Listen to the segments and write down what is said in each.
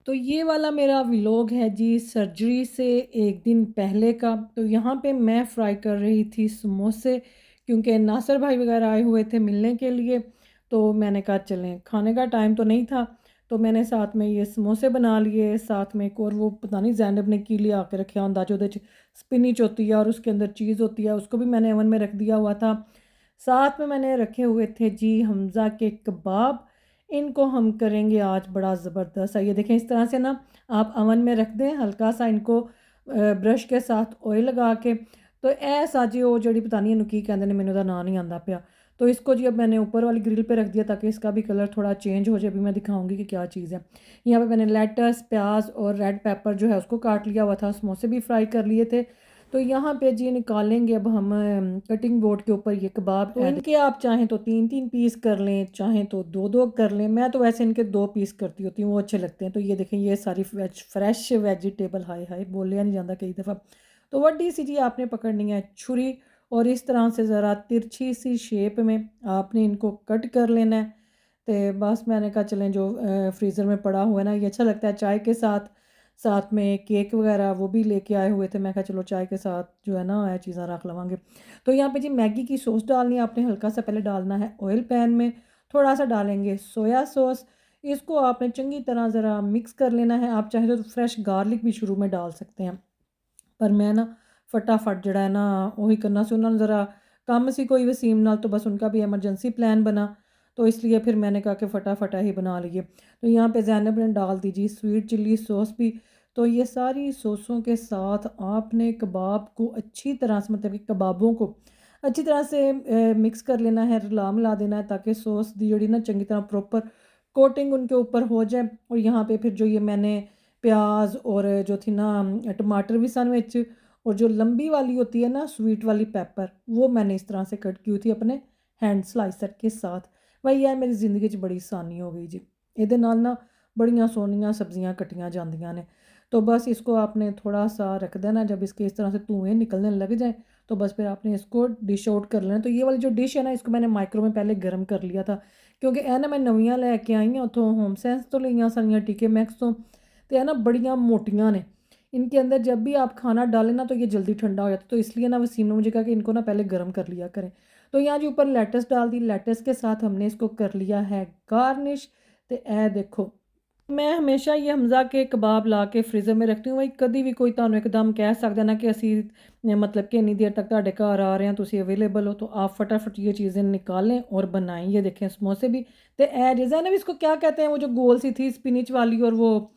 तो ये वाला मेरा व्लॉग है जी सर्जरी से एक दिन पहले का। तो यहाँ पे मैं फ्राई कर रही थी समोसे, क्योंकि नासिर भाई वगैरह आए हुए थे मिलने के लिए। तो मैंने कहा चलें, खाने का टाइम तो नहीं था, तो मैंने साथ में ये समोसे बना लिए। साथ में एक और वो पता नहीं ज़ैनब ने की लिया आके रखे होंदा जो स्पिनिच होती है और उसके अंदर चीज़ होती है, उसको भी मैंने ओवन में रख दिया हुआ था। साथ में मैंने रखे हुए थे जी हमज़ा के कबाब। इनको हम करेंगे आज बड़ा ज़बरदस्त है। ये देखें, इस तरह से ना आप अवन में रख दें, हल्का सा इनको ब्रश के साथ ऑयल लगा के। तो ऐसा जी वो जड़ी पता नहीं इन्हू की कहते हैं, मैंने नाम नहीं आंदा पिया। तो इसको जी अब मैंने ऊपर वाली ग्रिल पे रख दिया ताकि इसका भी कलर थोड़ा चेंज हो जाए। अभी मैं दिखाऊंगी कि क्या चीज़ है। यहाँ पे मैंने लेटस, प्याज और रेड पेपर जो है उसको काट लिया हुआ था। समोसे भी फ्राई कर लिए थे। तो यहाँ पे जी निकालेंगे अब हम कटिंग बोर्ड के ऊपर ये कबाब। तो इनके आप चाहें तो 3-3 पीस कर लें, चाहें तो 2-2 कर लें। मैं तो वैसे इनके 2 पीस करती होती हूँ, वो अच्छे लगते हैं। तो ये देखें, ये सारी फ्रेश वेजिटेबल, हाय हाय बोलिया नहीं जाता कई दफ़ा। तो वड्डी सी जी आपने पकड़नी है छुरी, और इस तरह से ज़रा तिरछी सी शेप में आपने इनको कट कर लेना है। तो बस मैंने कहा चलें, जो फ्रीज़र में पड़ा हुआ है ना, ये अच्छा लगता है चाय के साथ। साथ में केक वगैरह वो भी लेके आए हुए थे। मैं कहा चलो चाय के साथ जो है ना ये चीज़ें रख लवांगे। तो यहाँ पे जी मैगी की सॉस डालनी है आपने। हल्का सा पहले डालना है ऑयल पैन में, थोड़ा सा डालेंगे सोया सॉस। इसको आपने चंगी तरह ज़रा मिक्स कर लेना है। आप चाहे तो फ्रेश गार्लिक भी शुरू में डाल सकते हैं, पर मैं ना फटाफट जड़ा है ना वही करना सी। उन्होंने ज़रा कम सी कोई वसीम नाल, तो बस उनका भी एमरजेंसी प्लान बना, तो इसलिए फिर मैंने कहा कि फटाफट ही बना लिए। तो यहाँ पे ज़ैनब ने डाल दीजिए स्वीट चिल्ली सॉस भी। तो ये सारी सॉसों के साथ आपने कबाब को अच्छी तरह से, मतलब कि कबाबों को अच्छी तरह से मिक्स कर लेना है, रला मिला देना है, ताकि सॉस दी जड़ी ना चंगी तरह प्रॉपर कोटिंग उनके ऊपर हो जाए। और यहाँ पे फिर जो ये मैंने प्याज और जो थी ना टमाटर भी सन विच, और जो लंबी वाली होती है ना स्वीट वाली पेपर, वो मैंने इस तरह से कट की हुई थी अपने हैंड स्लाइसर के साथ। वही है, मेरी ज़िंदगी बड़ी आसानी हो गई जी। ਇਹਦੇ ਨਾਲ ना बड़ियाँ सोहनियाँ सब्जियाँ कटियाँ जांदियां ने। तो बस इसको आपने थोड़ा सा रख देना। जब इसके इस तरह से धुएँ निकलने लग जाए तो बस फिर आपने इसको डिश आउट कर लेना। तो ये वाली जो डिश है ना, इसको मैंने माइक्रो में पहले गर्म कर लिया था, क्योंकि ਇਹ ना मैं नवियाँ लैके आई हाँ उतों होम सेंस तो लिया सारियाँ टीके मैक्स तो। है ना बड़ियाँ मोटियाँ ने। इनके अंदर जब भी आप खाना डालें ना तो ये जल्दी ठंडा हो जाता है। तो इसलिए ना वसीम ने मुझे कहा कि इनको ना पहले गर्म कर लिया करें। तो यहाँ जी ऊपर लेटस डाल दी। लेटस के साथ हमने इसको कर लिया है गार्निश। तो ए देखो, मैं हमेशा ये हमज़ा के कबाब ला के फ्रीज़र में रखती हूँ। भाई कभी भी कोई ਤੁਹਾਨੂੰ एकदम कह सकता ना कि असी मतलब कि इन्नी देर तक ਤੁਹਾਡੇ घर आ रहे हैं, तुसी अवेलेबल हो, तो आप फटाफट ये चीज़ें निकालें और बनाएं। ये देखें समोसे भी। तो ए डिज़ाइन इसको क्या कहते हैं, वो जो गोल सी थी स्पिनिच वाली, और वो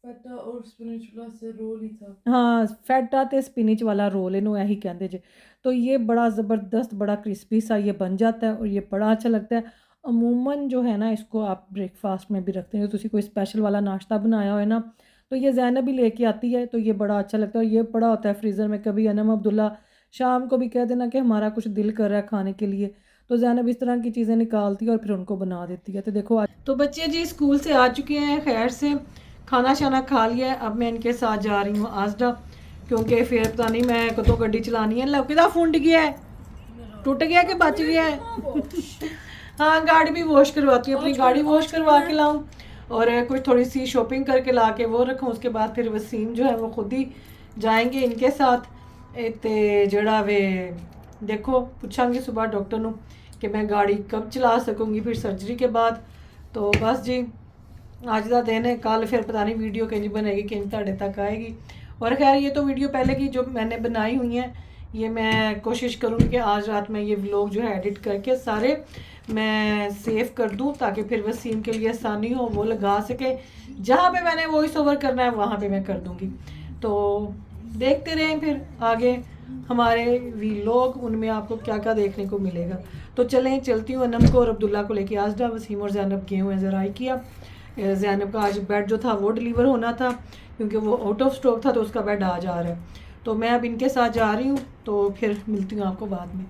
फटा और स्पिनच प्लस रोल ही था। हाँ फैटा ते स्पिनिच वाला रोल इनू यही कहते जे। तो ये बड़ा ज़बरदस्त बड़ा क्रिस्पी सा ये बन जाता है और ये बड़ा अच्छा लगता है। अमूमन जो है ना इसको आप ब्रेकफास्ट में भी रखते हैं। तुसी कोई स्पेशल वाला नाश्ता बनाया हो ना, तो ये ज़ैनब भी लेके आती है, तो ये बड़ा अच्छा लगता है। और ये पड़ा होता है फ्रीज़र में। कभी अनम अब्दुल्ला शाम को भी कह देना कि हमारा कुछ दिल कर रहा है खाने के लिए, तो ज़ैनब इस तरह की चीज़ें निकालती है और फिर उनको बना देती है। तो देखो आज तो बच्चे जी स्कूल से आ चुके हैं खैर से, खाना शाना खा लिया है। अब मैं इनके साथ जा रही हूँ आजडा, क्योंकि फिर पता नहीं मैं कदों गड्डी चलानी है। लौकी दा फुंड गया है, टूट गया कि बच गया है। हाँ गाड़ी भी वॉश करवाती हूँ, अपनी गाड़ी वॉश करवा के लाऊँ और कुछ थोड़ी सी शॉपिंग करके ला के वो रखूँ। उसके बाद फिर वसीम जो है वो खुद ही जाएंगे इनके साथ। ते जड़ा वे देखो पूछांगी सुबह डॉक्टर नू कि मैं गाड़ी कब चला सकूँगी फिर सर्जरी के बाद। तो बस जी आज का दिन है, कल फिर पता नहीं वीडियो किंज बनेगी, किंज ਤੁਹਾਡੇ तक आएगी। और खैर ये तो वीडियो पहले की जो मैंने बनाई हुई है, ये मैं कोशिश करूँगी कि आज रात में ये व्लॉग जो है एडिट करके सारे मैं सेव कर दूँ, ताकि फिर वसीम के लिए आसानी हो, वो लगा सके। जहाँ पे मैंने वॉइस ओवर करना है वहाँ पे मैं कर दूँगी। तो देखते रहें फिर आगे हमारे व्लॉग, उनमें आपको क्या क्या देखने को मिलेगा। तो चलें चलती हूँ अनम को और अब्दुल्ला को लेके आजडा। वसीम और ज़ैनब गए हुए हैं ज़रा किया। ज़ैनब का आज बेड जो था वो डिलीवर होना था, क्योंकि वो आउट ऑफ स्टॉक था, तो उसका बेड आ जा रहा है। तो मैं अब इनके साथ जा रही हूँ, तो फिर मिलती हूँ आपको बाद में।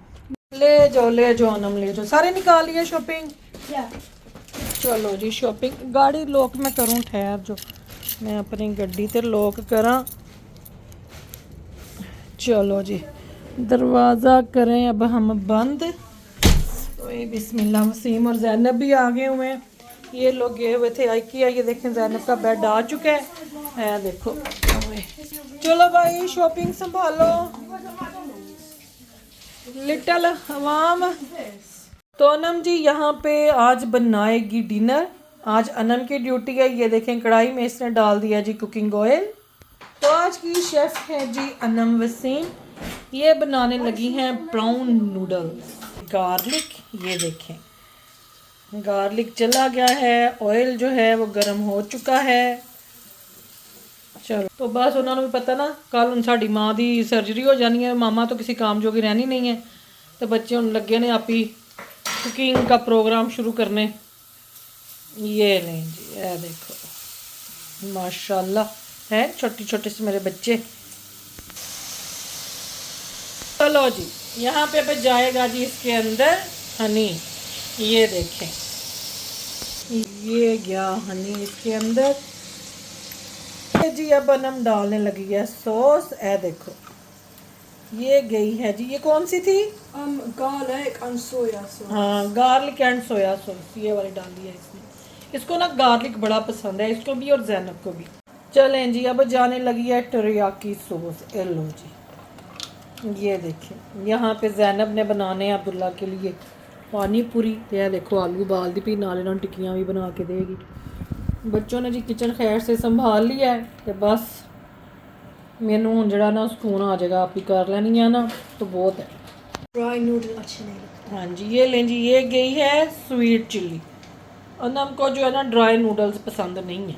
ले जाओ अनम, ले जाओ। सारे निकाल लिए शॉपिंग? चलो जी शॉपिंग। गाड़ी लॉक मैं करूँ, ठहर जो मैं अपनी गड्डी ते लॉक करा। चलो जी दरवाज़ा करें अब हम बंद। तो ये बिस्मिल्लाह। वसीम और ज़ैनब भी आ गए हुए हैं। ये लोग गए हुए थे IKEA। ये देखें ज़ैनब का बेड आ चुका है देखो। चलो भाई शॉपिंग संभालो लिटिल अवाम। तो अनम जी यहाँ पे आज बनाएगी डिनर। आज अनम की ड्यूटी है। ये देखें कढ़ाई में इसने डाल दिया जी कुकिंग ऑयल। तो आज की शेफ़ है जी अनम वसीम। ये बनाने लगी हैं ब्राउन नूडल्स गार्लिक। ये देखें गार्लिक चला गया है, ऑयल जो है वो गर्म हो चुका है। चलो तो बस उन्होंने भी पता ना कल हुण साडी माँ की सर्जरी हो जानी है। मामा तो किसी काम जोगी रहनी नहीं है। तो बच्चे हुण लगे ने आप ही कुकिंग का प्रोग्राम शुरू करने। ये लें जी ये देखो माशाल्लाह है छोटे छोटे से मेरे बच्चे। चलो जी यहाँ पे जाएगा जी इसके अंदर हनी। ये देखें ये गया हनी इसके अंदर। ये जी अब अनम डालने लगी है सॉस। ए देखो ये गई है जी। ये कौन सी थी? Garlic and soya sauce. हाँ गार्लिक एंड सोया सॉस ये वाली डाल दी है इसने। इसको ना गार्लिक बड़ा पसंद है इसको भी और जैनब को भी। चलें जी अब जाने लगी है टेरियाकी सॉस। ए लो जी ये देखें यहाँ पे जैनब ने बनाने हैं अब्दुल्ला के लिए पानी पूरी। यह देखो आलू उबाल दी पी नाले ना टिक्कियाँ भी बना के देगी। बच्चों ने जी किचन खैर से संभाल लिया है तो बस मैनू हुण जड़ा ना सुकून आ जाएगा। आप ही कर लेनी है ना तो बहुत है। Dry noodle अच्छे नहीं लगते। हाँ जी ये लें जी ये गई है स्वीट चिल्ली। अनम को जो है ना ड्राई नूडल्स पसंद नहीं है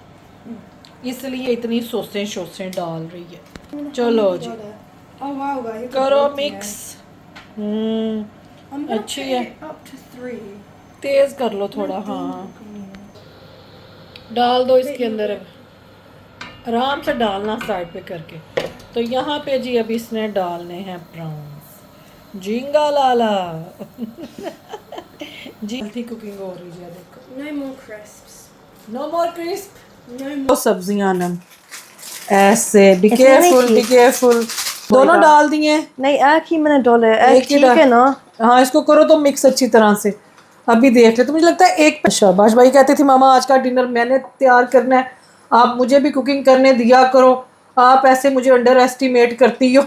इसलिए इतनी सॉसें शोसें डाल रही है। चलो जी Oh wow guys. करो मिक्स। I'm gonna अच्छी put है it up to 3. तेज कर लो थोड़ा। हाँ डाल दो इसके अंदर अब आराम से डालना साइड पे करके। तो यहाँ पे जी अब इसने डालने हैं प्रॉन्स। झींगा लाला जी थी कुकिंग हो रही है देखो। No more crisps. नो मोर क्रिस्प। No more. तो सब्जियां नम ऐसे बी इसमें नहीं केयरफुल बी थी। केयरफुल। दोनों डाल दिए। नहीं एक ही मैंने डाले एक एक ही ठीक डाल- है ना। हाँ इसको करो तो मिक्स अच्छी तरह से। अभी देख ले तो मुझे लगता है एक शाबाश भाई कहते थे मामा आज का डिनर मैंने तैयार करना है आप मुझे भी कुकिंग करने दिया करो। आप ऐसे मुझे अंडर एस्टिमेट करती हो।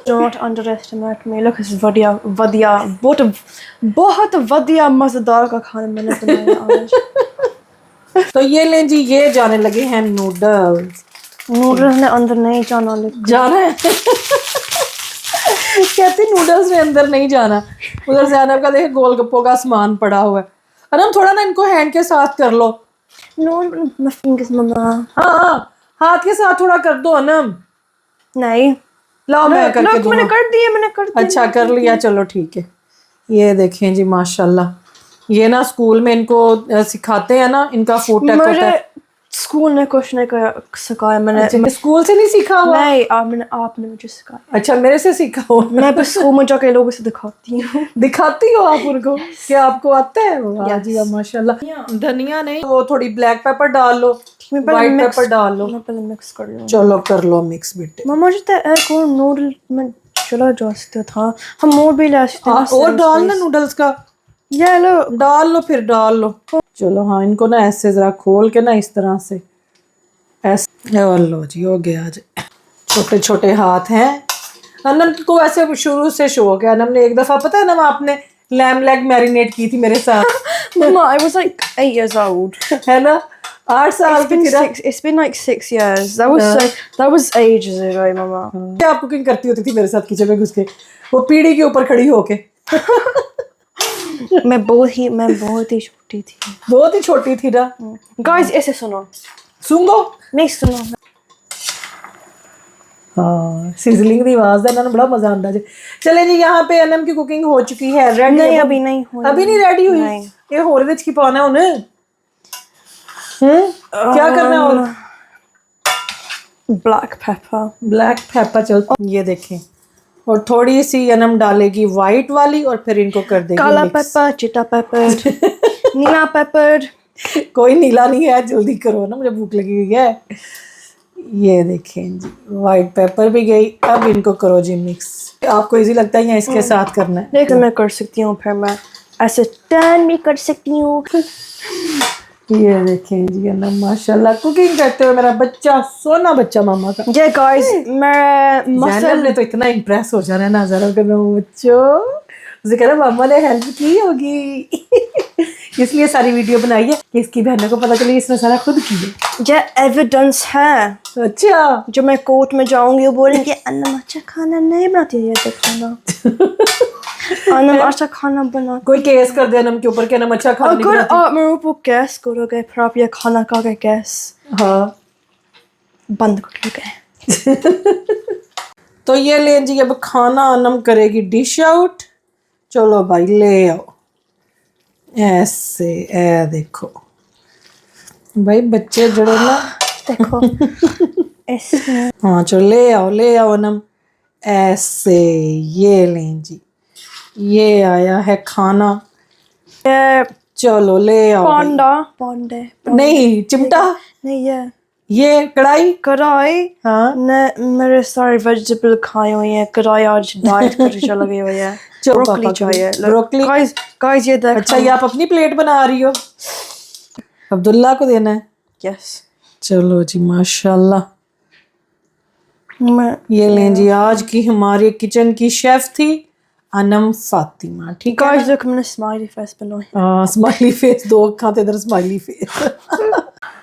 Don't underestimate me. Look, इस वधिया वधिया बहुत वधिया मजेदार का खाना मैंने बनाया आज। तो ये लें जी ये जाने लगे हैं नूडल्स। नूडल्स ने अंदर नहीं जाना लेकिन जाना है कहती नूडल्स ने अंदर नहीं जाना। उधर जैनब का देखे गोलगप्पों का सामान पड़ा हुआ है। अनम थोड़ा ना इनको हैंड के साथ कर लो। नो मैं फिंगर्स मम्मा हाँ हाँ हाथ के साथ थोड़ा कर दो अनम। नहीं लाओ मैं करके लोग मैंने दूंगा। कर दिया अच्छा कर लिया चलो ठीक है। ये देखें जी माशाल्लाह ये ना स्कूल में इनको सिखाते हैं ना इनका फूड टेक होता मुझे है। स्कूल ने कुछ नहीं सिखाया मैंने अच्छा, स्कूल से नहीं सीखा हुआ? नहीं आपने मुझे सिखाया। अच्छा मेरे से सीखा हो। मैं बस स्कूल में जाके लोगों से दिखाती हूँ। दिखाती हो आप उनको क्या आपको आता है? वाह जी वाह माशाल्लाह। धनिया नहीं वो थोड़ी ब्लैक पेपर डाल लो व्हाइट पेपर डाल लो। मैं पहले मिक्स कर लूँ। चलो कर लो मिक्स बेटे। मामा जी तो एक और नूडल में चला जा सकता था हम और भी ले सकते हैं। और डाल ना नूडल्स का ये लो डाल लो फिर डाल लो। चलो हाँ इनको ना ऐसे जरा खोल के ना इस तरह से ऐसे और लो जी हो गया आज। छोटे छोटे हाथ हैं। अनम को वैसे शुरू से शौक है। अनम ने एक दफा पता है ना आपने लैम लेग मैरिनेट की थी मेरे साथ। Mama, I was like 8 years old. है ना 8 साल की थी ना। It's been like 6 years. That was ages ago, Mama. क्या आप कुकिंग करती होती थी मेरे साथ किचन में घुस के वो पीढ़ी के ऊपर खड़ी होके। मैं बहुत ही छोटी थी। बहुत ही छोटी थी ना। Guys, ऐसे सुनो। सुंगो नहीं सुनो। हाँ सिजलिंग की आवाज है ना बड़ा मजा आता जी। चले जी यहाँ पे अनम की कुकिंग हो चुकी है रेडी। नहीं अभी नहीं हुई। अभी नहीं रेडी हुई। ये होर विच की पाना उन्हें क्या करना है और ब्लैक पेपर चल ये देखें और थोड़ी सी अनम डालेगी वाइट वाली और फिर इनको कर देगी काला mix। पेपर चिट्टा पेपर नीला पेपर। कोई नीला नहीं है जल्दी करो ना मुझे भूख लगी हुई है। ये देखें जी वाइट पेपर भी गई। अब इनको करो जी मिक्स। आपको इजी लगता है या इसके साथ करना है? देख मैं कर सकती हूँ फिर मैं ऐसे टर्न भी कर सकती हूँ। ये देखें जी अन्नम माशाल्लाह कुकिंग करते हुए मेरा बच्चा, सोना बच्चा मामा का। ये गाइस मैं ज़ैनब ने तो इतना इम्प्रेस हो जाना है ना ज़रा कर बच्चों, उसे कह रहा मामा ने हेल्प की होगी इसलिए सारी वीडियो बनाई है कि इसकी बहनों को पता चले इसने सारा खुद किया। ये एविडेंस है। अच्छा जो मैं कोर्ट में जाऊंगी वो बोलेंगे अन्नम अच्छा खाना नहीं बनाती है, ये देखना अन्नम अच्छा खाना बना। कोई केस कर दे अन्नम के ऊपर कि अन्नम अच्छा खाना नहीं अगर बनाती। आप मेरे ऊपर गैस करोगे फिर आप ये खाना खा के गैस हाँ बंद कर दोगे। तो ये ले जी अब खाना अन्नम करेगी डिश आउट। चलो भाई ले आओ ऐसे, ए देखो भाई बच्चे जड़ो ना देखो इसमें हाँ चलो ले आओ अन्नम ऐसे। ये लें जी, ये आया है खाना, ये चलो ले आओ भाई। पांडा पांडे नहीं चिमटा, नहीं ये कढ़ाई। कढ़ाई हाँ ने मेरे सारे वेजिटेबल खाए हुए हैं। कढ़ाई आज डाइट कर चला गई हुई है। चलो ब्रोकली पापा को चाहिए ब्रोकली। गाइस गाइस ये देखो। अच्छा ये आप अपनी प्लेट बना रही हो, अब्दुल्ला को देना है। यस चलो जी माशाल्लाह। मैं ये लें जी आज की हमारे किचन की शेफ थी अनम फातिमा, ठीक है गाइस देखो मैंने स्माइली फेस बनाई। ना। स्माइली फेस, दो खाते इधर स्माइली फेस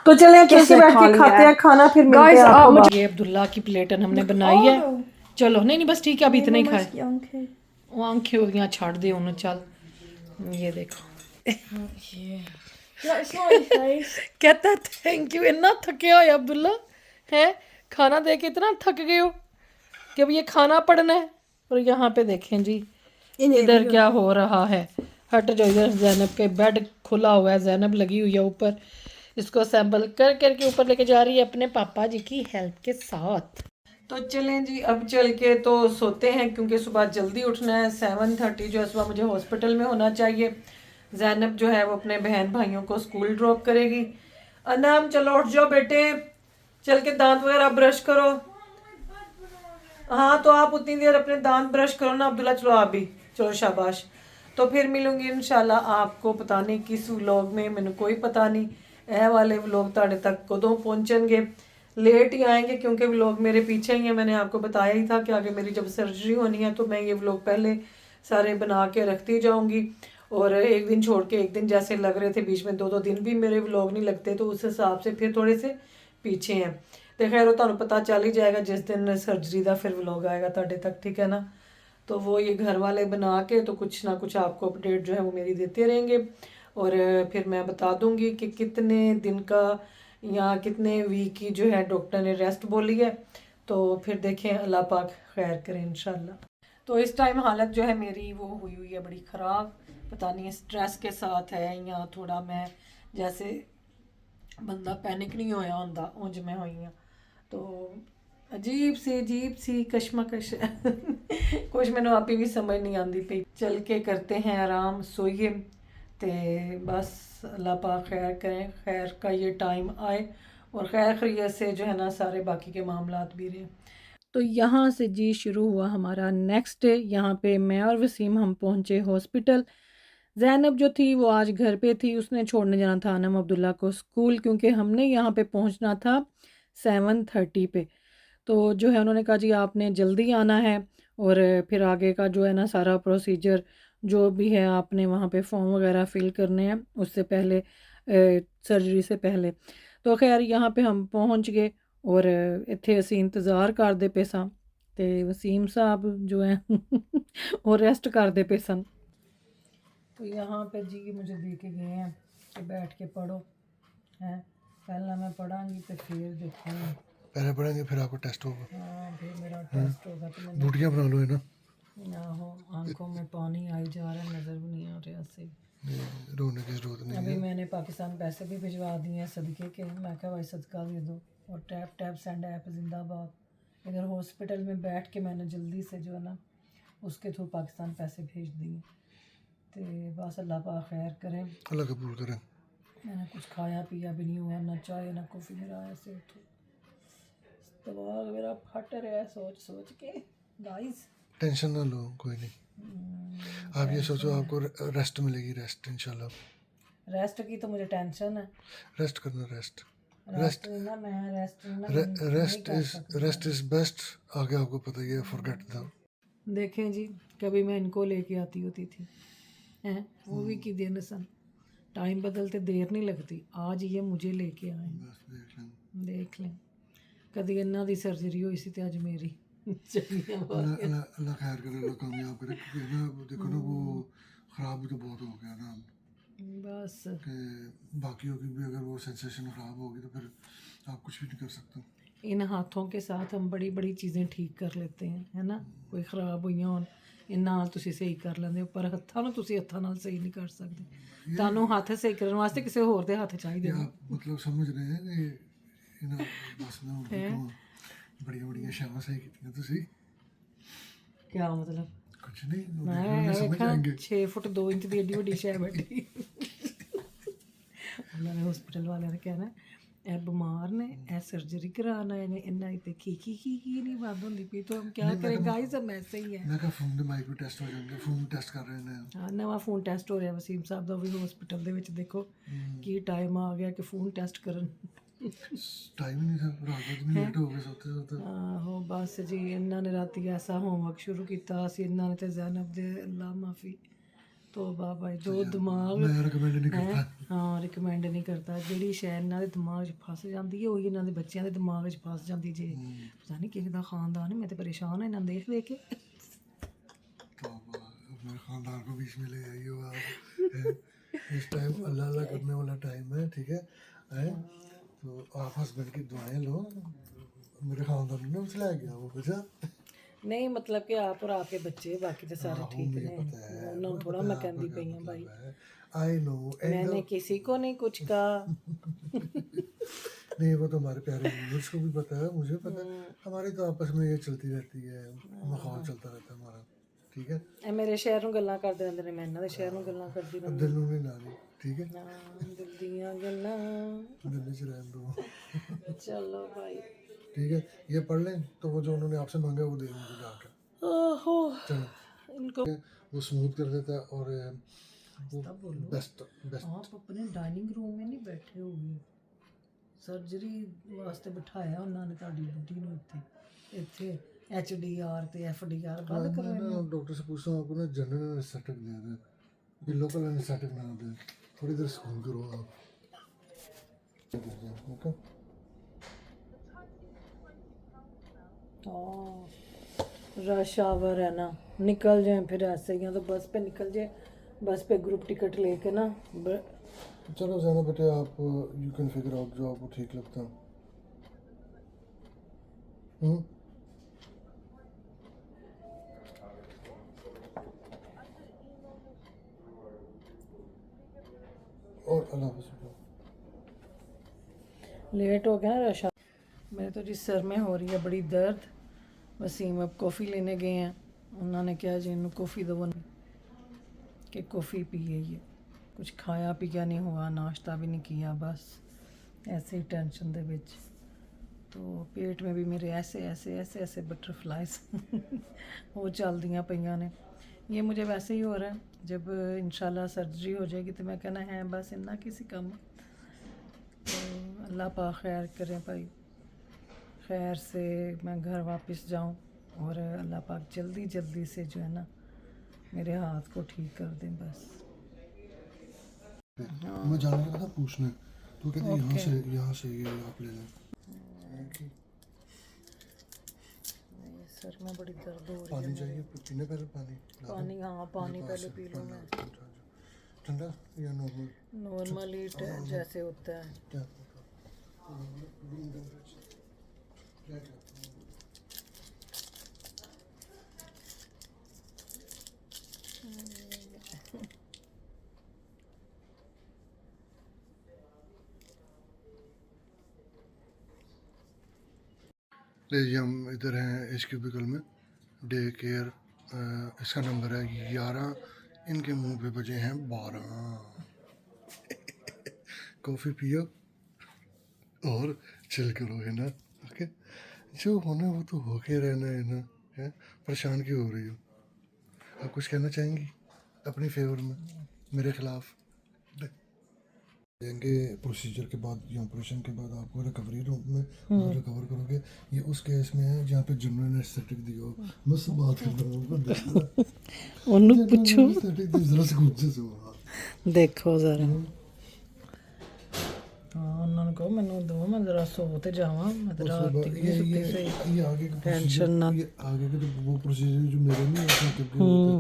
तो चले चल के किसने बैठ खा के लिया खाते है? हैं खाना, फिर मिलते Guys, हैं आप आपको मुझे- बाद। ये अब्दुल्ला की प्लेटन हमने बनाई है। चलो नहीं नहीं बस ठीक है, अभी इतने ही खाए। वो आंखें हो गई छाड़ दे उन्हें। चल ये देखो कहता थैंक यू। इतना थके हो अब्दुल्ला है, खाना दे के इतना थक गए हो कि अब ये खाना पड़ना है। और यहाँ पे देखें जी इधर क्या हो रहा है। हट जाओ इधर, जैनब के बेड खुला हुआ है, जैनब लगी हुई है ऊपर, इसको असेंबल कर करके ऊपर लेके जा रही है अपने पापा जी की हेल्प के साथ। तो चलें जी अब चल के तो सोते हैं क्योंकि सुबह जल्दी उठना है। 7:30 जो है सुबह मुझे हॉस्पिटल में होना चाहिए। जैनब जो है वो अपने बहन भाइयों को स्कूल ड्रॉप करेगी। अनाम चलो उठ जाओ बेटे, चल के दांत वगैरह ब्रश करो। हाँ तो आप उतनी देर अपने दांत ब्रश करो ना अब्दुल्ला, चलो आप भी चलो शाबाश। तो फिर मिलूंगी इंशाल्लाह आपको पता नहीं किस व्लॉग में, मैंने कोई पता नहीं ए वाले व्लॉग ताड़े तक कदों पहुंचेंगे। लेट ही आएंगे क्योंकि व्लॉग मेरे पीछे ही है। मैंने आपको बताया ही था कि आगे मेरी जब सर्जरी होनी है तो मैं ये व्लॉग पहले सारे बना के रखती जाऊंगी, और एक दिन छोड़ के एक दिन जैसे लग रहे थे बीच में 2-2 दिन भी मेरे व्लॉग नहीं लगते, तो उस हिसाब से फिर थोड़े से पीछे हैं। तो खैर वो तुहानू पता चल ही जाएगा जिस दिन सर्जरी का फिर व्लॉग आएगा ताड़े तक, ठीक है ना। तो वो ये घर वाले बना के तो कुछ ना कुछ आपको अपडेट जो है वो मेरी देते रहेंगे, और फिर मैं बता दूंगी कि कितने दिन का या कितने वीक की जो है डॉक्टर ने रेस्ट बोली है। तो फिर देखें, अल्लाह पाक खैर करें इंशाल्लाह। तो इस टाइम हालत जो है मेरी वो हुई हुई है बड़ी ख़राब, पता नहीं स्ट्रेस के साथ है या थोड़ा मैं जैसे बंदा पैनिक नहीं होया होंदा उंज मैं हुई हाँ। तो अजीब सी कशमकश कुछ मैंने आप ही भी समझ नहीं आती पई। चल के करते हैं आराम, सोइए ते बस अल्लाह पाक खैर करें, खैर का ये टाइम आए और खैर खैरियत से जो है ना सारे बाकी के मामलात भी रहें। तो यहाँ से जी शुरू हुआ हमारा नेक्स्ट डे। यहाँ पे मैं और वसीम हम पहुँचे हॉस्पिटल। ज़ैनब जो थी वो आज घर पे थी, उसने छोड़ने जाना था अनम अब्दुल्ला को स्कूल, क्योंकि हमने यहाँ पे पहुँचना था 7:30 पे। तो जो है उन्होंने कहा जी आपने जल्दी आना है, और फिर आगे का जो है ना सारा प्रोसीजर जो भी है आपने वहाँ पे फॉर्म वगैरह फिल करने हैं उससे पहले, सर्जरी से पहले। तो खैर यहाँ पे हम पहुँच गए और इत्थे असी इंतज़ार करते पे सां ते वसीम साहब जो है वो रेस्ट करते पे सन। तो यहाँ पे जी मुझे दे के गए हैं कि बैठ के पढ़ो है, पहला मैं पढ़ांगी तो फिर देखूँगी। पहले पढ़ेंगे फिर आपको टेस्ट होगा। हाँ फिर मेरा टेस्ट होगा तो मैंने बूटियाँ बना लो है ना, आहो आंखों में पानी आई जा रहा है, नज़र भी नहीं आ रहा सही। रोने की जरूरत नहीं अभी है। मैंने पाकिस्तान पैसे भी भिजवा दिए हैं सदक़े के, मैं क्या भाई सदका दे दो। और टैप टैप सेंड ऐप जिंदाबाद। इधर हॉस्पिटल में बैठ के मैंने जल्दी से जो है ना उसके थ्रू पाकिस्तान पैसे भेज दिए। तो बस अल्लाह पाक खैर करें। अल्लाह कबूल करें। मैंने कुछ खाया पिया भी नहीं हुआ, ना चाय ना कॉफ़ी, मेरा ऐसे दिमाग मेरा फट रहा है सोच सोच के गाइस। टेंशन ना लो, कोई नहीं। आप ये सोचो आपको रेस्ट मिलेगी, रेस्ट इंशाल्लाह। रेस्ट की तो मुझे टेंशन है। रेस्ट करना, रेस्ट रेस्ट नहीं ना, मैं रेस्ट नहीं ना नहीं कर सकती। Rest is best. आगे आपको पता ही है, फॉरगेट द। देखें जी, कभी मैं इनको लेके आती होती थी हैं, वो भी की दिन सन। टाइम बदलते देर नहीं लगती, आज ये मुझे लेके आए। बस देख लें। देख लें, कभी इन्ना दी सर्जरी हुई सी ते अज मेरी चंगियां अल्लाह अल्लाह अल्लाह खैर करे, अल्लाह कामयाब करे, क्योंकि ना वो देखो ना, वो ख़राब भी तो बहुत हो गया ना बस। कि बाकियों की भी अगर वो सेंसेशन ख़राब होगी तो फिर आप कुछ भी नहीं कर सकते। इन हाथों के साथ हम बड़ी बड़ी चीज़ें ठीक कर लेते हैं, है ना। कोई ख़राब होइयां होन ਇਹ ਨਾਲ ਤੁਸੀਂ ਸਹੀ ਕਰ ਲੈਂਦੇ ਹੋ, ਪਰ ਹੱਥਾਂ ਨੂੰ ਤੁਸੀਂ ਹੱਥਾਂ ਨਾਲ ਸਹੀ ਨਹੀਂ ਕਰ ਸਕਦੇ। ਤੁਹਾਨੂੰ ਹੱਥ ਸਹੀ ਕਰਨ ਵਾਸਤੇ ਕਿਸੇ ਹੋਰ ਦੇ ਹੱਥ ਚਾਹੀਦੇ ये ਨੇ। आप मतलब समझ रहे हैं कि ना बस ना बड़िया बड़िया शाबाश सही की तुसी। क्या मतलब? कुछ नहीं, वो मैं देखने में समझ जाएंगे। 6 ਫੁੱਟ 2 ਇੰਚ ਦੀ ਏਡੀ ਵੱਡੀ ਸ਼ੈ ਬੈਠੀ। ਉਹਨਾਂ ਨੇ ਹਸਪੀਟਲ ਵਾਲਿਆਂ ਨੇ ਕਹਿਣਾ ਇਹ ਬਿਮਾਰ ਨੇ, ਇਹ सर्जरी कराना आए ने, इन्ना ही की नहीं बात होती पई, तो हम क्या करें गाइस, हम ऐसे ही है। मैं कहा फोन ਦੇ ਮਾਈਕ ਵੀ ਟੈਸਟ ਹੋ ਜਾਣਗੇ, ਫੋਨ ਟੈਸਟ ਕਰ ਰਹੇ ਨੇ। ਹਾਂ, ਨਵਾਂ ਫੋਨ ਟੈਸਟ ਹੋ ਰਿਹਾ ਵਸੀਮ ਸਾਹਿਬ ਦਾ ਵੀ ਹਸਪੀਟਲ ਦੇ ਵਿੱਚ। ਦੇਖੋ ਕੀ ਟਾਈਮ ਆ ਗਿਆ ਕਿ ਫੋਨ ਟੈਸਟ ਕਰਨ। टाइम ही नहीं था, रात को इतनी लेट हो गए सोते सोते। ਆਹੋ ਬਸ ਜੀ, ਇਹਨਾਂ ਨੇ ਰਾਤੀ ਐਸਾ ਹੋਮਵਰਕ ਸ਼ੁਰੂ ਕੀਤਾ ਸੀ ਇਹਨਾਂ ਨੇ ਤੇ ਜ਼ੈਨਬ ਦੇ, ਅੱਲਾ ਮਾਫੀ ਤੋਬਾ ਭਾਈ, ਜੋ ਦਿਮਾਗ मैं रिकमेंड नहीं करता। ਹਾਂ ਰਿਕਮੈਂਡ ਨਹੀਂ ਕਰਦਾ। ਜਿਹੜੀ ਸ਼ੈ ਇਹਨਾਂ ਦੇ ਦਿਮਾਗ 'ਚ ਫਸ ਜਾਂਦੀ ਹੈ, ਉਹੀ ਇਹਨਾਂ ਦੇ ਬੱਚਿਆਂ ਦੇ ਦਿਮਾਗ 'ਚ ਫਸ ਜਾਂਦੀ ਜੇ। ਪਤਾ ਨਹੀਂ ਕਿਸੇ ਦਾ ਖਾਨਦਾਨ ਹੈ, ਮੈਂ ਤੇ ਪਰੇਸ਼ਾਨ ਹਾਂ ਇਹਨਾਂ ਨੂੰ ਦੇਖ ਦੇਖ ਕੇ। तो अब मेरे खानदान को बीच में ले आई हो आप। इस टाइम अल्लाह अल्लाह करने वाला टाइम है, ठीक है। तो आप हस्बैंड की दुआएं लो, मेरे खानदान में उसे ले गया वो कुछ। ਨਹੀਂ ਮਤਲਬ ਕਿ ਆਪ और आपके बच्चे बाकी तो सारे ठीक ने, ਉਹਨਾਂ ਨੂੰ ਥੋੜਾ ਮੈਂ ਕਹਿੰਦੀ ਪਈ ਹਾਂ ਭਾਈ। आई नो, मैंने किसी को नहीं कुछ कहा। नहीं वो तो हमारे प्यारे व्यूअर्स को भी पता है, मुझे पता है। हमारी तो आपस में ये चलती रहती है, माहौल चलता रहता है हमारा, ठीक है। ਇਹ ਮੇਰੇ ਸ਼ਹਿਰ ਨੂੰ ਗੱਲਾਂ ਕਰਦੇ ਰਹਿੰਦੇ ਨੇ, ਮੈਂ ਇਹਨਾਂ ਦੇ ਸ਼ਹਿਰ ਨੂੰ ਗੱਲਾਂ ਕਰਦੀ ਰਹਿੰਦੀ दिल में नहीं ला रही, ठीक है। ਹਾਂ। ਦਿਲ ਦੀਆਂ ਗੱਲਾਂ। दिल में से रहने दो, चलो भाई। ठीक है। ये पढ़ लें तो वो जो उन्होंने आपसे मांगा वो दे देंगे जाकर। ओहो, चलो इनको वो स्मूथ कर देता है और वो बेस्ट बेस्ट। आप अपने डाइनिंग रूम में नहीं बैठे होगे, सर्जरी वास्ते बिठाया उन्होंने ਤੁਹਾਡੀ ਬੁੱਢੀ ਨੂੰ ਇੱਥੇ HDR ਤੇ FDR ਬੰਦ मैं ਕਰਵਾਇਆ। ना डॉक्टर से पूछता हूँ, आपको ना जनरल एनेस्थेटिक दे दें, ये लोकल एनेस्थेटिक ना दें, थोड़ी देर सुकून करो आप, ओके। रश आवर है ना, निकल जाए फिर ऐसे ही, या तो बस पे निकल जाए, बस पे ग्रुप टिकट लेके ना। चलो ज़ैना बेटे, आप यू कैन फिगर आउट जो आपको ठीक लगता है। और अल्लाह हाफ़िज़। लेट हो गया ना रश। मेरे तो जी सर में हो रही है बड़ी दर्द। वसीम अब कॉफ़ी लेने गए हैं, उन्होंने क्या जी इन्हों कॉफ़ी दो कि कॉफ़ी पिए। ये कुछ खाया पिया नहीं हुआ, नाश्ता भी नहीं किया, बस ऐसे ही टेंशन दे विच। तो पेट में भी मेरे ऐसे ऐसे ऐसे ऐसे बटरफ्लाइज वो चल दियाँ पईयां ने। ये मुझे वैसे ही हो रहा है, जब इंशाल्लाह सर्जरी हो जाएगी तो मैं कहना है बस इन्ना किसी कम। तो अल्लाह पाक खैर करे भाई, खैर से मैं घर वापस जाऊं और अल्लाह पाक जल्दी जल्दी से जो है ना मेरे हाथ को ठीक कर दें बस। मैं जाने लगा था पूछने, तो कहते यहाँ से ये आप ले लें। सर में बड़ी दर्द हो रही पानी है। चाहिए पीने, पहले पानी पानी, हाँ पानी पहले पी लूँ मैं। ठंडा या नॉर्मल? नॉर्मली जैसे होता है। क्या जी, हम इधर हैं एच क्यूबिकल में, डे केयर। इसका नंबर है 11, इनके मुंह पे बजे हैं 12। कॉफ़ी पियो और चिल करो, है ना, ओके। जो होना वो तो होके रहना है ना, है। परेशान क्यों हो रही हो? आप कुछ कहना चाहेंगी अपनी फेवर में मेरे खिलाफ? जाएंगे प्रोसीजर के बाद या ऑपरेशन के बाद आपको रिकवरी रूम में रिकवर करोगे। ये उस केस में है जहाँ पे जनरल एनेस्थेटिक दिया हो। मैं सब बात कर रहा हूँ उनको देखना ਉਹਨੂੰ ਪੁੱਛੋ एनेस्थेटिक दी जरा से गुस्से से हुआ। ਦੇਖੋ ਜ਼ਰਾ ਹਾਂ ਉਹਨਾਂ ਨੂੰ ਕਹੋ ਮੈਨੂੰ ਦੋ ਮੈਂ ਜ਼ਰਾ ਸੋ ਤੇ ਜਾਵਾਂ ਮੈਂ ਤਾਂ ਰਾਤ ਦੀ ਵੀ ਨਹੀਂ ਸੁੱਤੀ ਸਹੀ ये आगे का टेंशन ना ये आगे के तो वो प्रोसीजर जो मेरे नहीं होते करके होते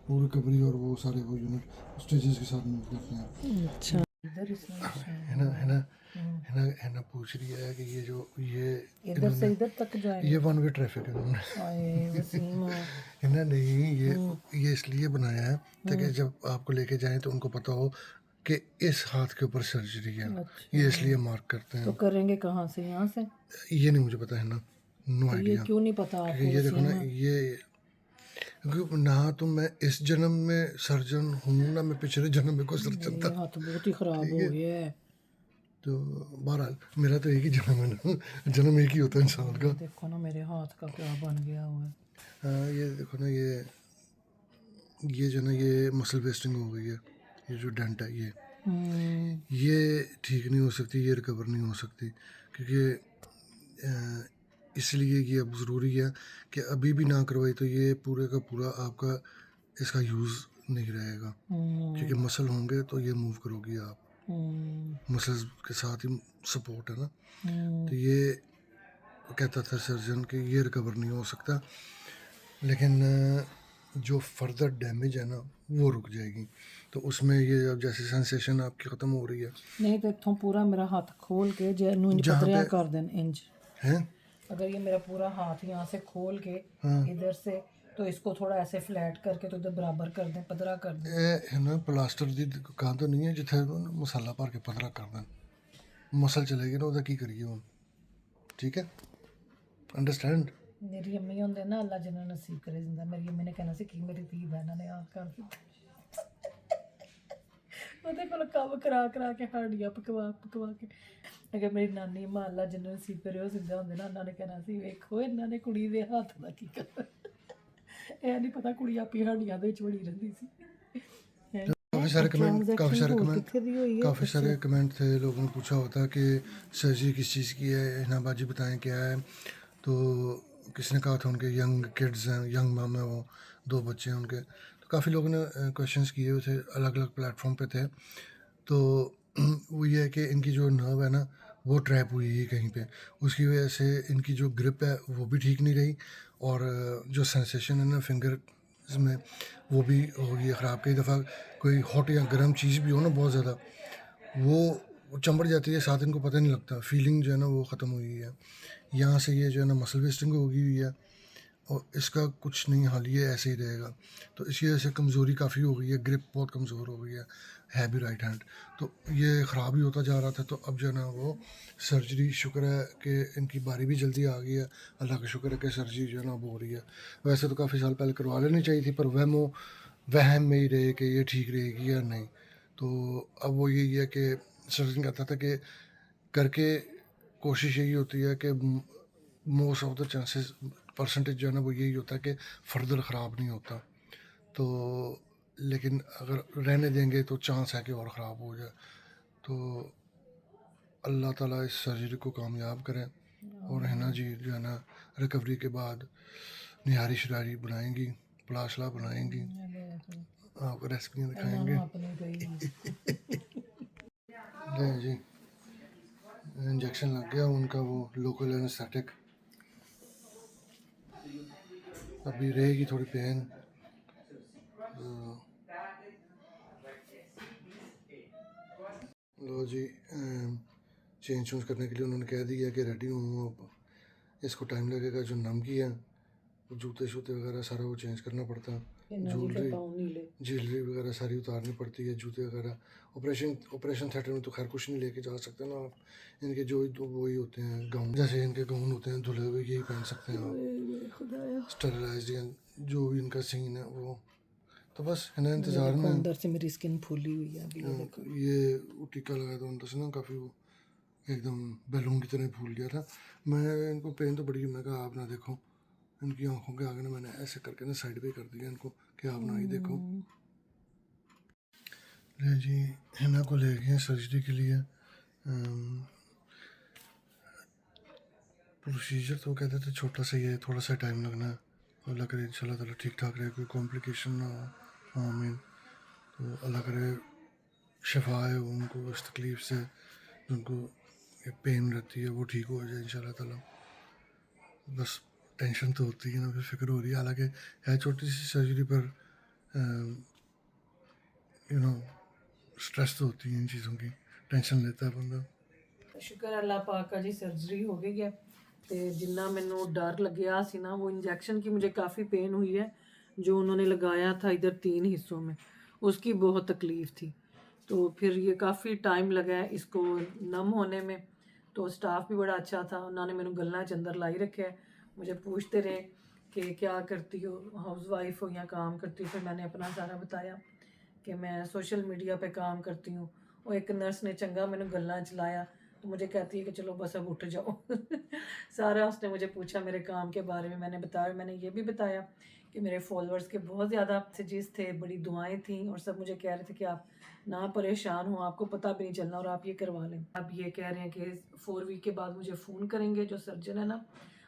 वो रिकवरी और वो सारे वो यूनिट स्टेजेस के साथ मूव करते हैं। अच्छा इधर इसमें है ना पूछ रही है कि ये जो ये इधर से इधर तक जाए ये वन वे ट्रैफिक है इन्होंने आए वसीम है ना नहीं ये इसलिए बनाया है ताकि जब आपको लेके जाएं तो उनको पता हो कि इस हाथ के ऊपर सर्जरी है। ये इसलिए मार्क करते हैं। तो करेंगे कहाँ से यहाँ से ये नहीं मुझे पता है ना, नो ये आइडिया। क्यों नहीं पता आपको ये देखो ना ये क्योंकि ना तो मैं इस जन्म में सर्जन हूँ ना मैं पिछले जन्म में कोई सर्जन था। ये हाथ बहुत ही खराब हो गया है तो बहरहाल मेरा तो एक ही जन्म है ना, जन्म एक ही होता है इंसान का। देखो ना मेरे हाथ का क्या बन गया हुआ है। हाँ ये देखो ना ये जो ना ये मसल वेस्टिंग हो गई है। ये जो डेंट है ये ठीक नहीं हो सकती, ये रिकवर नहीं हो सकती क्योंकि इसलिए ये अब ज़रूरी है कि अभी भी ना करवाई तो ये पूरे का पूरा आपका इसका यूज़ नहीं रहेगा क्योंकि मसल होंगे तो ये मूव करोगी आप। मसल्स के साथ ही सपोर्ट है ना। तो ये कहता था सर्जन कि ये रिकवर नहीं हो सकता, लेकिन जो फर्दर डैमेज है ना वो रुक जाएगी। तो उसमें ये अब जैसे सेंसेशन आपकी ख़त्म हो रही है नहीं तो इत्थों पूरा मेरा हाथ खोल के जैनू पतरिया कर देन इंज हैं। अगर ये मेरा पूरा हाथ यहाँ से खोल के इधर से तो इसको थोड़ा ऐसे फ्लैट करके तो इधर बराबर कर दें पतरा कर दें। है ना प्लास्टर दी दुकान तो नहीं है जिथे मसाला भर के पतला कर दें मसल चलेगी ना उधर की करिए हम। ठीक है अंडरस्टैंड। मेरी अम्मी होंगे ना अल्लाह जिन्हें नसीब करे जिंदा मेरी अम्मी ने कहना सी कि मेरी धी बहना ने याद कर दिता ਉਹਦੇ ਕੋਲ ਕੰਮ ਕਰਾ ਕਰਾ ਕੇ ਹੱਡੀਆਂ ਪਕਵਾ ਕੇ ਅਗਰ ਮੇਰੀ ਨਾਨੀ ਮਾਂ ਅੱਲਾ ਜਿੰਨੂੰ ਨਸੀਬ ਕਰੇ ਉਹ ਜ਼ਿੰਦਾ ਹੁੰਦੇ ਨਾ ਉਹਨਾਂ ਨੇ ਕਹਿਣਾ ਸੀ ਵੇਖੋ ਇਹਨਾਂ ਨੇ ਕੁੜੀ ਦੇ ਹੱਥ ਦਾ ਕੀ ਕਰਨਾ ਇਹ ਨਹੀਂ ਪਤਾ ਕੁੜੀ ਆਪੀ ਹੱਡੀਆਂ ਦੇ ਵਿੱਚ ਵੜੀ ਰਹਿੰਦੀ ਸੀ। काफ़ी सारे कमेंट थे। लोगों ने पूछा होता कि सर्जरी किस चीज़ की है, हिनाबाजी बताएं क्या है। तो किसी ने कहा था उनके यंग किड्स हैं, यंग मम है, वो 2 बच्चे हैं उनके। तो काफ़ी लोगों ने क्वेश्चंस किए हुए थे, अलग अलग प्लेटफॉर्म पे थे। तो वो ये है कि इनकी जो नर्व है ना वो ट्रैप हुई है कहीं पे, उसकी वजह से इनकी जो ग्रिप है वो भी ठीक नहीं रही और जो सेंसेशन है ना फिंगर में वो भी हो गई है ख़राब। कई दफ़ा कोई हॉट या गर्म चीज़ भी हो ना बहुत ज़्यादा वो चंबड़ जाती है, साथ इनको पता नहीं लगता, फीलिंग जो है ना वो ख़त्म हुई है। यहाँ से ये जो है ना मसल वेस्टिंग हो गई हुई है और इसका कुछ नहीं हाल, ये ऐसे ही रहेगा। तो इसकी वजह से कमज़ोरी काफ़ी हो गई है, ग्रिप बहुत कमज़ोर हो गई है भी राइट हैंड। तो ये ख़राब ही होता जा रहा था। तो अब जो है ना वो सर्जरी शुक्र है कि इनकी बारी भी जल्दी आ गई है, अल्लाह का शुक्र है कि सर्जरी जो है ना वो हो रही है। वैसे तो काफ़ी साल पहले करवा लेनी चाहिए थी पर वहम में ही रहे कि ये ठीक रहेगी या नहीं। तो अब वो यही है कि सर्जन कहता था कि करके कोशिश यही होती है कि most of the chances percentage जो है ना वो यही होता है कि फर्दर ख़राब नहीं होता। तो लेकिन अगर रहने देंगे तो चांस है कि और ख़राब हो जाए। तो अल्लाह ताला इस सर्जरी को कामयाब करें और है ना जी जो है ना रिकवरी के बाद निहारी शरारी बनाएंगी, पलाशला बनाएंगी, आपको रेसिपी दिखाएंगे। ले जी इंजेक्शन लग गया उनका, वो लोकल एनेस्थेटिक। अभी रहेगी थोड़ी पेन। लो जी चेंज चूज करने के लिए उन्होंने कह दिया कि रेडी हूँ। अब इसको टाइम लगेगा। जो नमकी है जूते शूते वगैरह सारा वो चेंज करना पड़ता है, ज्वेलरी वगैरह सारी उतारनी पड़ती है, जूते वगैरह। ऑपरेशन थिएटर में तो खैर कुछ नहीं लेके जा सकते ना आप। इनके जो वही होते हैं गाउन, जैसे इनके गाउन होते हैं धुले हुए, यही पहन सकते हैं आप। स्टेरिलाइज्ड जो भी इनका सीन है वो। तो बस है ना इंतज़ार में। अंदर से मेरी स्किन फूली हुई है अभी देखो। ये टीका लगाया था अंदर से ना काफ़ी वो एकदम बैलून की तरह फूल गया था। मैं इनको पेन तो बड़ी, मैं कहा आप ना देखो, इनकी आंखों के आगे ना मैंने ऐसे करके ना साइड पे कर दिया इनको कि आप ना ही देखो। ये जी हिना को ले गए सर्जरी के लिए। प्रोसीजर तो कहते थे छोटा सा ही है, थोड़ा सा टाइम लगना है। अल्लाह करे इंशाल्लाह ताला ठीक ठाक रहे, कोई कॉम्प्लिकेशन ना हो। आमीन। तो अल्लाह करे शिफा है उनको इस तकलीफ़ से, उनको ये पेन रहती है वो ठीक हो जाए इंशाल्लाह ताला। बस टेंशन तो होती है ना, फिर फिक्र हो रही है। हालांकि है छोटी सी सर्जरी पर यू नो स्ट्रेस तो होती है इन चीज़ों की, टेंशन लेता है बंदा। ਸ਼ੁਕਰ ਅੱਲਾਹ ਪਾਕ का जी सर्जरी हो गई है। तो जिन्ना मैनू डर लग्या सी ना, वो इंजेक्शन की मुझे काफ़ी पेन हुई है जो उन्होंने लगाया था इधर 3 हिस्सों में, उसकी बहुत तकलीफ़ थी। तो फिर ये काफ़ी टाइम लगा है इसको नम होने में। तो स्टाफ भी बड़ा अच्छा था, उन्होंने मैंने गल्ला च अंदर लाई रखे है, मुझे पूछते रहे कि क्या करती हो, हाउस वाइफ हो या काम करती हो। फिर मैंने अपना सारा बताया कि मैं सोशल मीडिया पे काम करती हूँ। और एक नर्स ने चंगा मैंने गल्ला चलाया, तो मुझे कहती है कि चलो बस अब उठ जाओ। सारा उसने मुझे पूछा मेरे काम के बारे में, मैंने बताया। मैंने ये भी बताया कि मेरे फॉलोअर्स के बहुत ज़्यादा मैसेजेस थे, बड़ी दुआएं थी, और सब मुझे कह रहे थे कि आप ना परेशान हो, आपको पता भी नहीं चलना और आप ये करवा लें। अब ये कह रहे हैं कि 4 वीक के बाद मुझे फ़ोन करेंगे, जो सर्जन है ना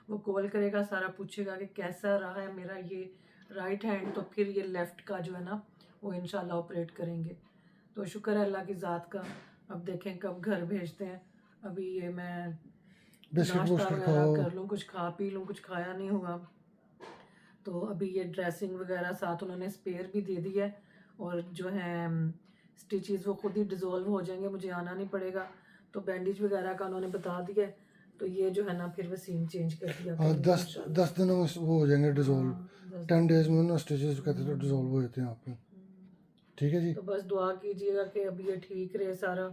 वो कॉल करेगा, सारा पूछेगा कि कैसा रहा है मेरा ये राइट हैंड, तो फिर ये लेफ़्ट का जो है ना वो इंशाल्लाह ऑपरेट करेंगे। तो शुक्र है अल्लाह की ज़ात का। अब देखें कब घर भेजते हैं। अभी ये मैं बिस्किट नाश्ता बुस्किट वगैरह खाओ। कर लूँ, कुछ खा पी लूँ, कुछ खाया नहीं हुआ। तो अभी ये ड्रेसिंग वगैरह साथ उन्होंने स्पेयर भी दे दी है, और जो है स्टिचेस वो खुद ही डिज़ोल्व हो जाएंगे, मुझे आना नहीं पड़ेगा। तो बैंडेज वगैरह का उन्होंने बता दिया है। तो ये जो है ना फिर वसीम चेंज कर दिया हाँ, करेंगे 10 इंशाल्लाह। 10 दिनों में वो हो जाएंगे डिजोल्व। हाँ, 10 डेज में ना स्टिचेस कहते थे डिजोल्व हो जाते हैं आपके। ठीक है जी। तो बस दुआ कीजिएगा कि अब ये ठीक रहे, सारा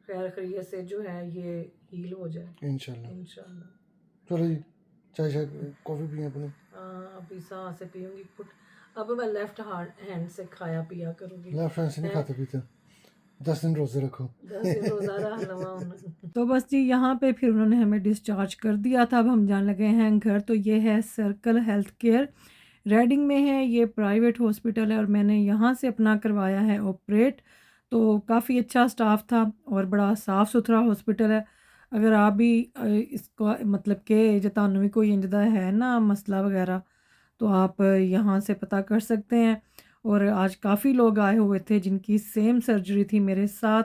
खैर खैरियत से जो है ये हील हो जाए इंशाल्लाह। इंशाल्लाह। चलो जी, चाय चाय कॉफ़ी पिए अपने। हाँ, अभी सांस से पीऊंगी पुट। अब मैं लेफ्ट हैंड से खाया पिया करूंगी। लेफ्ट हैंड से नहीं खाते पीते, 10 दिन रोजे रखो। 10 दिन रोज़ा रह लवा उन्हें। तो बस जी यहाँ पे फिर उन्होंने हमें डिस्चार्ज कर दिया था। अब हम जाने लगे हैं घर। तो ये है सर्कल हेल्थ केयर, रेडिंग में है, ये प्राइवेट हॉस्पिटल है, और मैंने यहाँ से अपना करवाया है ऑपरेट। तो काफ़ी अच्छा स्टाफ था और बड़ा साफ़ सुथरा हॉस्पिटल है। अगर आप भी इसको मतलब कि जो ਤੁਹਾਨੂੰ भी कोई इंजदा है ना मसला वगैरह, तो आप यहाँ से पता कर सकते हैं। और आज काफ़ी लोग आए हुए थे जिनकी सेम सर्जरी थी मेरे साथ।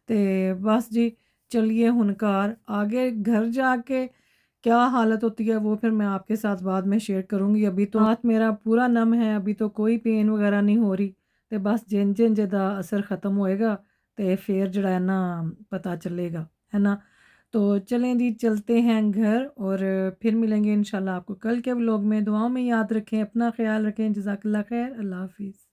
तो बस जी, चलिए हुनकार आगे घर जाके क्या हालत होती है वो फिर मैं आपके साथ बाद में शेयर करूँगी। अभी तो हाथ मेरा पूरा नम है, अभी तो कोई पेन वगैरह नहीं हो रही। तो बस जिन जिन जदा असर ख़त्म होएगा तो फिर जड़ा है ना पता चलेगा, है ना। तो चलें जी, चलते हैं घर, और फिर मिलेंगे इंशाल्लाह आपको कल के व्लॉग में। दुआओं में याद रखें, अपना ख्याल रखें। जज़ाकल्लाह खैर, अल्लाह हाफ़िज़।